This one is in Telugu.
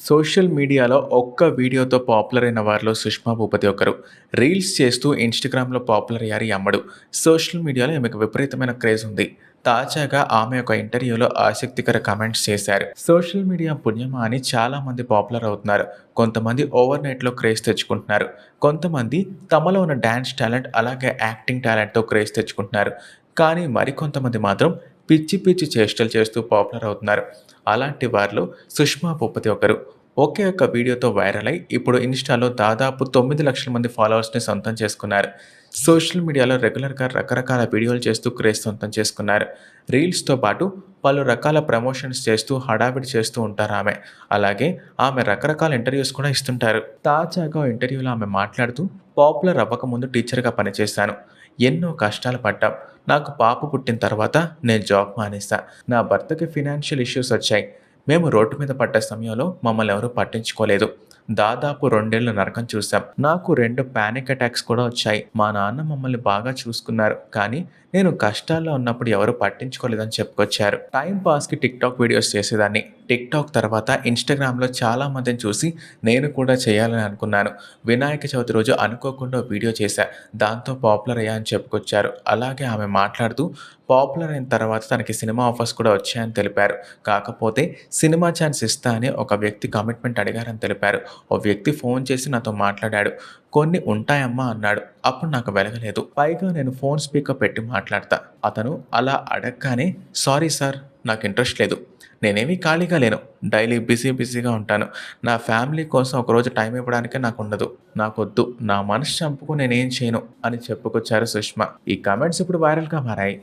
సోషల్ మీడియాలో ఒక్క వీడియోతో పాపులర్ అయిన వారిలో సుష్మా భూపతి ఒకరు. రీల్స్ చేస్తూ ఇన్‌స్టాగ్రామ్‌లో పాపులర్ అయ్యారు ఈ అమ్మడు. సోషల్ మీడియాలో ఈమెకు విపరీతమైన క్రేజ్ ఉంది. తాజాగా ఆమె ఒక ఇంటర్వ్యూలో ఆసక్తికర కామెంట్స్ చేశారు. సోషల్ మీడియా పుణ్యమా అని చాలామంది పాపులర్ అవుతున్నారు. కొంతమంది ఓవర్‌నైట్‌లో క్రేజ్ తెచ్చుకుంటున్నారు. కొంతమంది తమలో ఉన్న డాన్స్ టాలెంట్ అలాగే యాక్టింగ్ టాలెంట్‌తో క్రేజ్ తెచ్చుకుంటున్నారు. కానీ మరికొంతమంది మాత్రం పిచ్చి పిచ్చి చేష్టలు చేస్తూ పాపులర్ అవుతున్నారు. అలాంటి వారిలో సుష్మా భూపతి ఒకరు. ఒకే ఒక్క వీడియోతో వైరల్ అయి ఇప్పుడు ఇన్‌స్టాలో దాదాపు 9,00,000 మంది ఫాలోవర్స్‌ని సొంతం చేసుకున్నారు. సోషల్ మీడియాలో రెగ్యులర్‌గా రకరకాల వీడియోలు చేస్తూ క్రేజ్ సొంతం చేసుకున్నారు. రీల్స్‌తో పాటు పలు రకాల ప్రమోషన్స్ చేస్తూ హడావిడి చేస్తూ ఉంటారామె. అలాగే ఆమె రకరకాల ఇంటర్వ్యూస్ కూడా ఇస్తుంటారు. తాజాగా ఓ ఇంటర్వ్యూలో ఆమె మాట్లాడుతూ పాపులర్ అవ్వకముందు టీచర్‌గా పనిచేశాను. ఎన్నో కష్టాలు పడ్డాం. నాకు పాప పుట్టిన తర్వాత నేను జాబ్ మానేశా. నా భర్తకి ఫినాన్షియల్ ఇష్యూస్ వచ్చాయి. మేము రోడ్డు మీద పడ్డ సమయంలో మమ్మల్ని ఎవరూ పట్టించుకోలేదు. దాదాపు 2 ఏళ్లు నరకం చూసాం. నాకు 2 పానిక్ అటాక్స్ కూడా వచ్చాయి. మా నాన్న మమ్మల్ని బాగా చూసుకున్నారు. కానీ నేను కష్టాల్లో ఉన్నప్పుడు ఎవరు పట్టించుకోలేదని చెప్పుకొచ్చారు. టైం పాస్‌కి టిక్‌టాక్ వీడియోస్ చేసేదాన్ని. టిక్‌టాక్ తర్వాత ఇన్‌స్టాగ్రామ్‌లో చాలా మందిని చూసి నేను కూడా చేయాలని అనుకున్నాను. వినాయక చవితి రోజు అనుకోకుండా ఓ వీడియో చేశా. దాంతో పాపులర్ అయ్యా అని చెప్పుకొచ్చారు. అలాగే ఆమె మాట్లాడుతూ పాపులర్ అయిన తర్వాత తనకి సినిమా ఆఫర్స్ కూడా వచ్చాయని తెలిపారు. కాకపోతే సినిమా ఛాన్స్ ఇస్తా అని ఒక వ్యక్తి కమిట్మెంట్ అడిగారని తెలిపారు. ఓ వ్యక్తి ఫోన్ చేసి నాతో మాట్లాడాడు. కొన్ని ఉంటాయమ్మా అన్నాడు. అప్పుడు నాకు వెలగలేదు. పైగా నేను ఫోన్ స్పీకర్ పెట్టి మాట్లాడతా. అతను అలా అడగగానే సారీ సార్ నాకు ఇంట్రెస్ట్ లేదు. నేనేమీ ఖాళీగా లేను. డైలీ బిజీగా ఉంటాను. నా ఫ్యామిలీ కోసం ఒకరోజు టైం ఇవ్వడానికే నాకుండదు. నాకొద్దు. నా మనసు చంపుకొని నేనేం చేయను అని చెప్పుకొచ్చారు సుష్మా. ఈ కామెంట్స్ ఇప్పుడు వైరల్‌గా మారాయి.